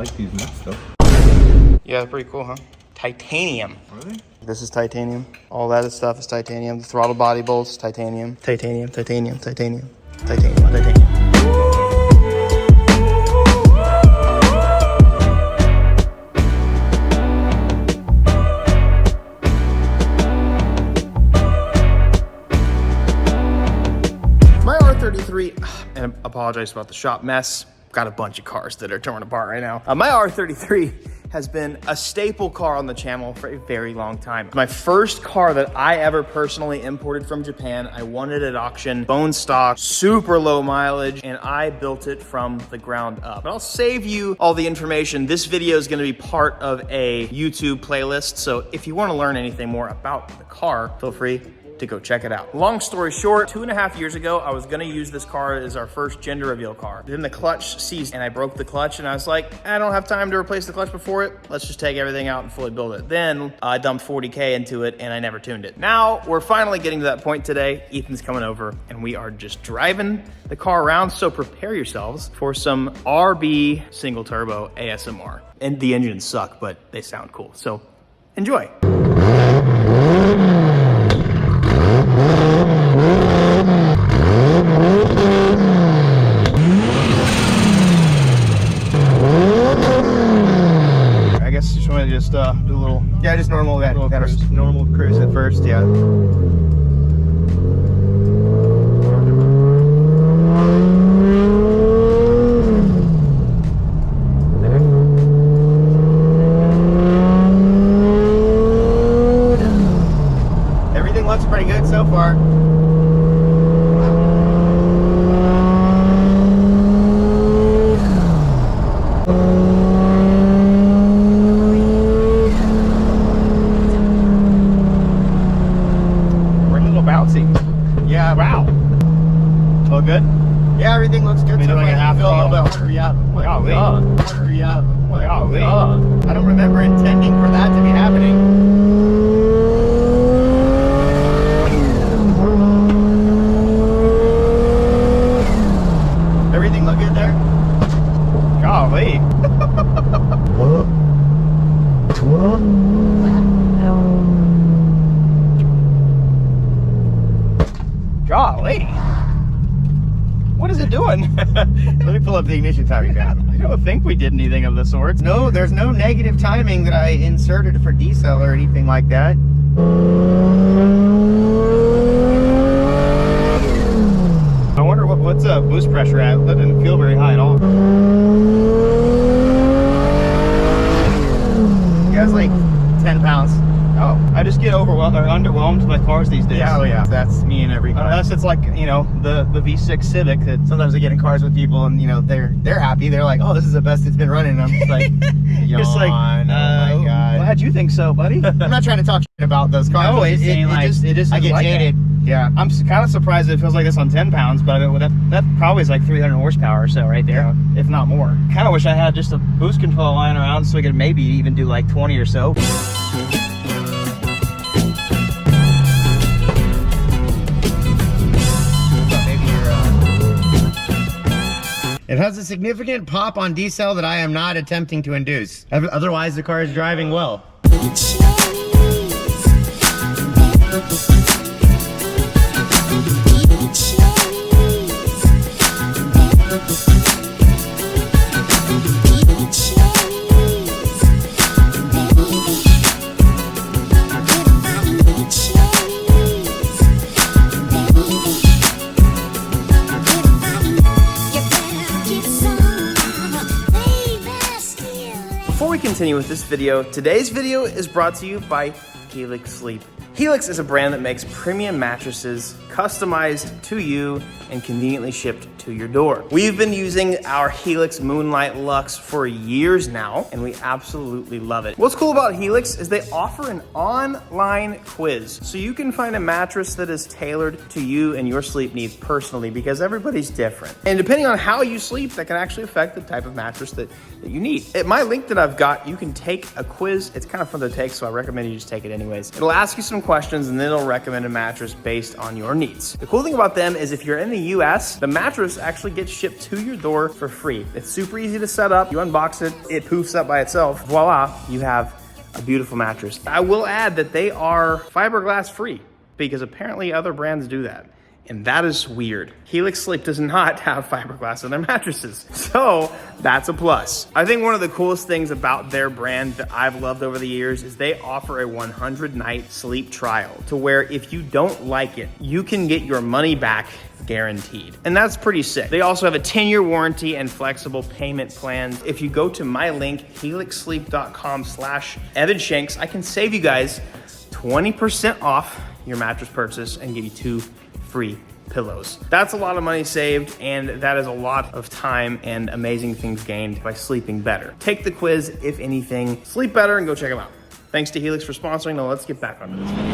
like these nuts though. Yeah, pretty cool, huh? Titanium. Are they? This is titanium. All that stuff is titanium. The throttle body bolts, titanium. Titanium, titanium, titanium, titanium, titanium. My R33, and I apologize about the shop mess. Got a bunch of cars that are torn apart right now. My R33 has been a staple car on the channel for a very long time. My first car that I ever personally imported from Japan, I won it at auction, bone stock, super low mileage, and I built it from the ground up. But I'll save you all the information. This video is gonna be part of a YouTube playlist, so if you wanna learn anything more about the car, feel free to go check it out. Long story short, 2.5 years ago, I was gonna use this car as our first gender reveal car. Then the clutch seized and I broke the clutch and I was like, I don't have time to replace the clutch before it. Let's just take everything out and fully build it. Then I dumped 40K into it and I never tuned it. Now we're finally getting to that point today. Ethan's coming over and we are just driving the car around. So prepare yourselves for some RB single turbo ASMR. And the engines suck, but they sound cool. So enjoy. Just do a little, yeah, just normal normal cruise at first, yeah. Everything looks pretty good so far. Yeah, wow. All good? Yeah, everything looks good. So like a half a little bit harder, yeah. I don't remember intending for that to be happening. Everything look good there? Golly. Golly. What is it doing? Let me pull up the ignition timing pad. I don't think we did anything of the sorts. No, there's no negative timing that I inserted for decel or anything like that. I wonder what's boost pressure at. That didn't feel very high at all. Yeah, it's like 10 pounds. Oh, I just get overwhelmed or underwhelmed by cars these days. Yeah, oh yeah, that's me and every car. Unless it's like, you know, the V6 Civic that sometimes I get in cars with people and, you know, they're happy. They're like, oh, this is the best it's been running. And I'm just like, It's like, oh my God. Glad you think so, buddy. I'm not trying to talk shit about those cars. No, it just I get like jaded. That. Yeah. I'm kind of surprised it feels like this on 10 pounds, but that probably is like 300 horsepower or so right there, yeah. If not more. Kind of wish I had just a boost control lying around so we could maybe even do like 20 or so. It has a significant pop on decel that I am not attempting to induce. Otherwise, the car is driving well. Before we continue with this video, today's video is brought to you by Helix Sleep. Helix is a brand that makes premium mattresses customized to you and conveniently shipped to your door. We've been using our Helix Moonlight Luxe for years now, and we absolutely love it. What's cool about Helix is they offer an online quiz, so you can find a mattress that is tailored to you and your sleep needs personally, because everybody's different. And depending on how you sleep, that can actually affect the type of mattress that you need. At my link that I've got, you can take a quiz. It's kind of fun to take, so I recommend you just take it anyways. It'll ask you some questions and it'll recommend a mattress based on your needs. The cool thing about them is if you're in the US, the mattress actually gets shipped to your door for free. It's super easy to set up. You unbox it, it poofs up by itself. Voila, you have a beautiful mattress. I will add that they are fiberglass free because apparently other brands do that. And that is weird. Helix Sleep does not have fiberglass in their mattresses. So that's a plus. I think one of the coolest things about their brand that I've loved over the years is they offer a 100-night sleep trial to where if you don't like it, you can get your money back guaranteed. And that's pretty sick. They also have a 10-year warranty and flexible payment plans. If you go to my link, helixsleep.com/Evan Shanks, I can save you guys 20% off your mattress purchase and give you 2 free pillows. That's a lot of money saved, and that is a lot of time and amazing things gained by sleeping better. Take the quiz, if anything, sleep better, and go check them out. Thanks to Helix for sponsoring. Now let's get back onto this video.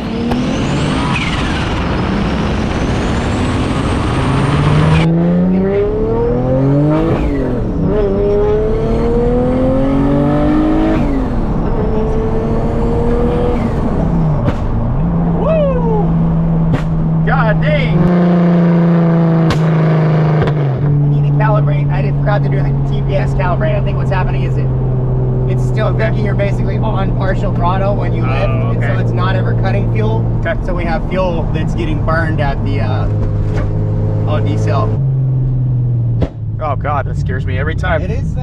God dang! I need to calibrate. I forgot to do the TPS calibrate. I think what's happening is it's still thinking you're basically on partial throttle when you lift, and so it's not ever cutting fuel. Okay. So we have fuel that's getting burned at the decel. Oh God, that scares me every time. It is.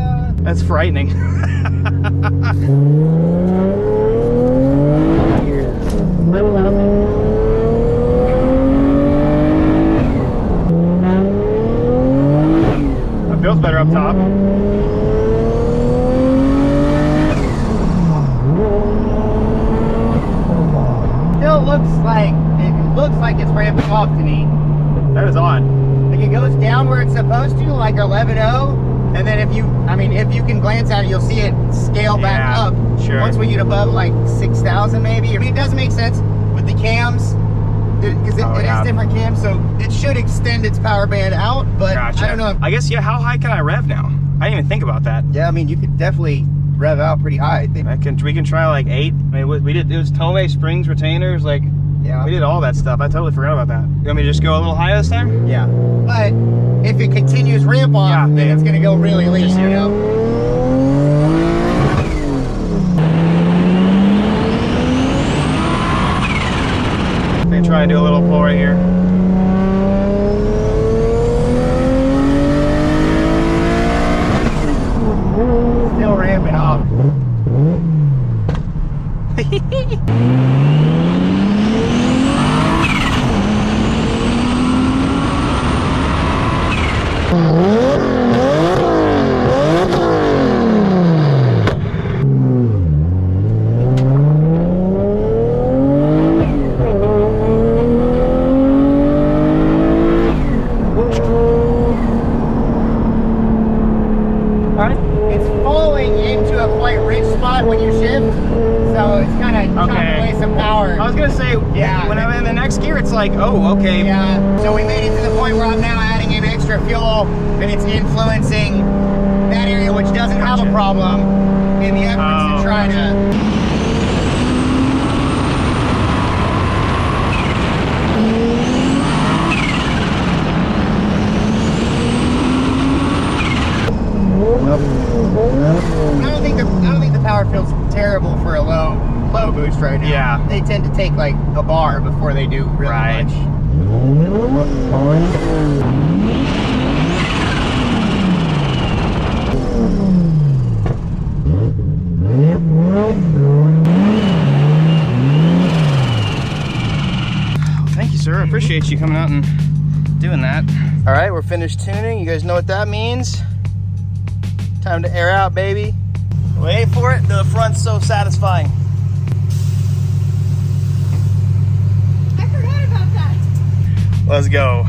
That's frightening. Feels better up top. Still looks like it's ramping off to me. That is odd. Like it goes down where it's supposed to, like 11.0, and then if you can glance at it, you'll see it scale back up. Sure. Once we get above like 6,000 maybe. I mean, it does make sense with the cams. Because it is different cams, so it should extend its power band out, but gotcha. I don't know. I guess, yeah, how high can I rev now? I didn't even think about that. Yeah, I mean, you could definitely rev out pretty high, I think. We can try like 8. I mean, we did, it was Tome springs, retainers, like, yeah, we did all that stuff. I totally forgot about that. You want me to just go a little higher this time? Yeah. But if it continues ramp off, then it's going to go really lean, you know? Try and do a little pull right here. Still ramping off. It's falling into a quite rich spot when you shift, so it's kind of chopping away some power. I was gonna say, yeah, when I'm in the next gear, it's like, oh, okay. Yeah, so we made it to the point where I'm now adding in extra fuel, and it's influencing that area which doesn't have a problem in the efforts to try to... I don't think the power feels terrible for a low boost right now. Yeah. They tend to take like a bar before they do really much. Thank you, sir. I appreciate you coming out and doing that. All right, we're finished tuning. You guys know what that means. Time to air out, baby. Wait for it. The front's so satisfying. I forgot about that. Let's go.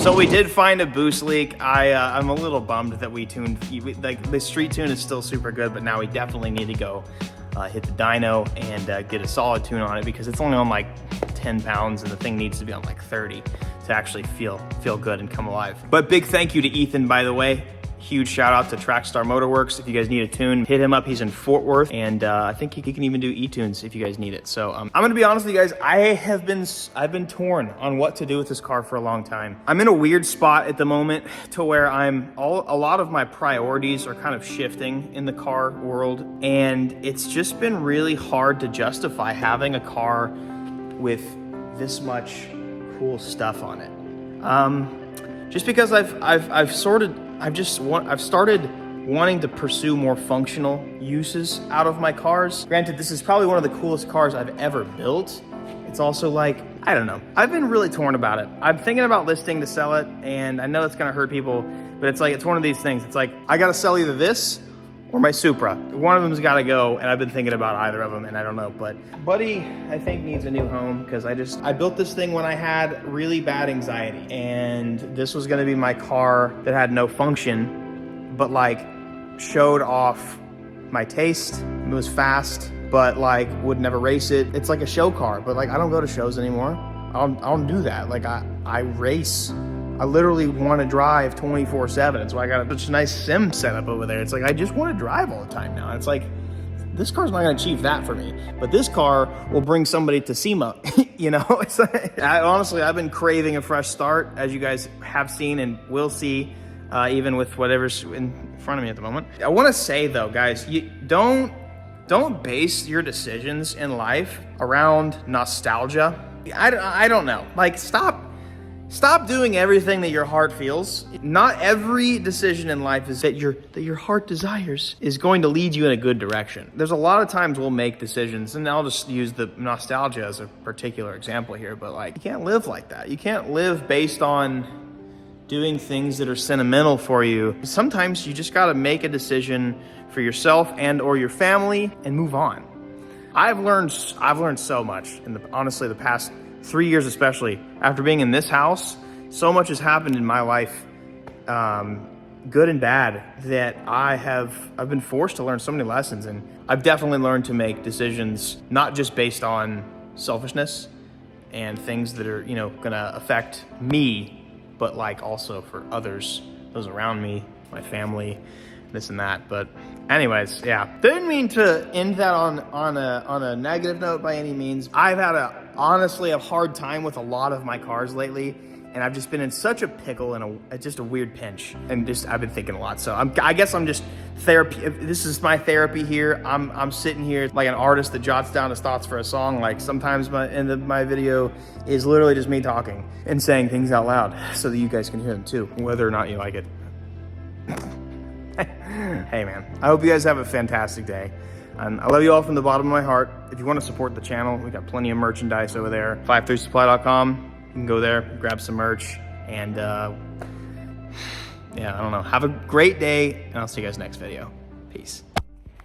So we did find a boost leak. I'm a little bummed that we tuned, like the street tune is still super good, but now we definitely need to go hit the dyno and get a solid tune on it, because it's only on like 10 pounds and the thing needs to be on like 30 to actually feel good and come alive. But big thank you to Ethan, by the way. Huge shout out to Trackstar Motorworks. If you guys need a tune, hit him up. He's in Fort Worth, and I think he can even do e-tunes if you guys need it. So I'm gonna be honest with you guys. I've been torn on what to do with this car for a long time. I'm in a weird spot at the moment to where a lot of my priorities are kind of shifting in the car world, and it's just been really hard to justify having a car with this much cool stuff on it. Just because I've started wanting to pursue more functional uses out of my cars. Granted, this is probably one of the coolest cars I've ever built. It's also like, I don't know. I've been really torn about it. I'm thinking about listing to sell it, and I know it's gonna hurt people, but it's like, it's one of these things. It's like, I gotta sell either this or my Supra. One of them's gotta go, and I've been thinking about either of them, and I don't know. But Buddy, I think, needs a new home, because I built this thing when I had really bad anxiety, and this was gonna be my car that had no function, but like showed off my taste. It was fast, but like would never race it. It's like a show car, but like I don't go to shows anymore. I don't do that. Like I race. I literally want to drive 24/7. That's why I got such a nice sim setup over there. It's like, I just want to drive all the time now. It's like, this car's not going to achieve that for me, but this car will bring somebody to SEMA, you know? It's like, honestly, I've been craving a fresh start, as you guys have seen and will see, even with whatever's in front of me at the moment. I want to say though, guys, you don't base your decisions in life around nostalgia. I don't know. Like, Stop doing everything that your heart feels. Not every decision in life is that your heart desires is going to lead you in a good direction. There's a lot of times we'll make decisions, and I'll just use the nostalgia as a particular example here, but like, you can't live like that. You can't live based on doing things that are sentimental for you. Sometimes you just gotta make a decision for yourself and or your family and move on. I've learned so much in honestly the past 3 years, especially after being in this house. So much has happened in my life, good and bad, that I've been forced to learn so many lessons, and I've definitely learned to make decisions not just based on selfishness and things that are, you know, gonna affect me, but like also for others, those around me, my family, this and that. But anyways, yeah, didn't mean to end that on a negative note by any means. I've had honestly a hard time with a lot of my cars lately, and I've just been in such a pickle and just a weird pinch, and I've been thinking a lot. So I guess I'm just therapy. This is my therapy here. I'm sitting here like an artist that jots down his thoughts for a song. Like, sometimes my video is literally just me talking and saying things out loud so that you guys can hear them too, whether or not you like it. Hey man, I hope you guys have a fantastic day. And I love you all from the bottom of my heart. If you want to support the channel, we got plenty of merchandise over there. 53supply.com. You can go there, grab some merch, and yeah, I don't know. Have a great day, and I'll see you guys next video. Peace.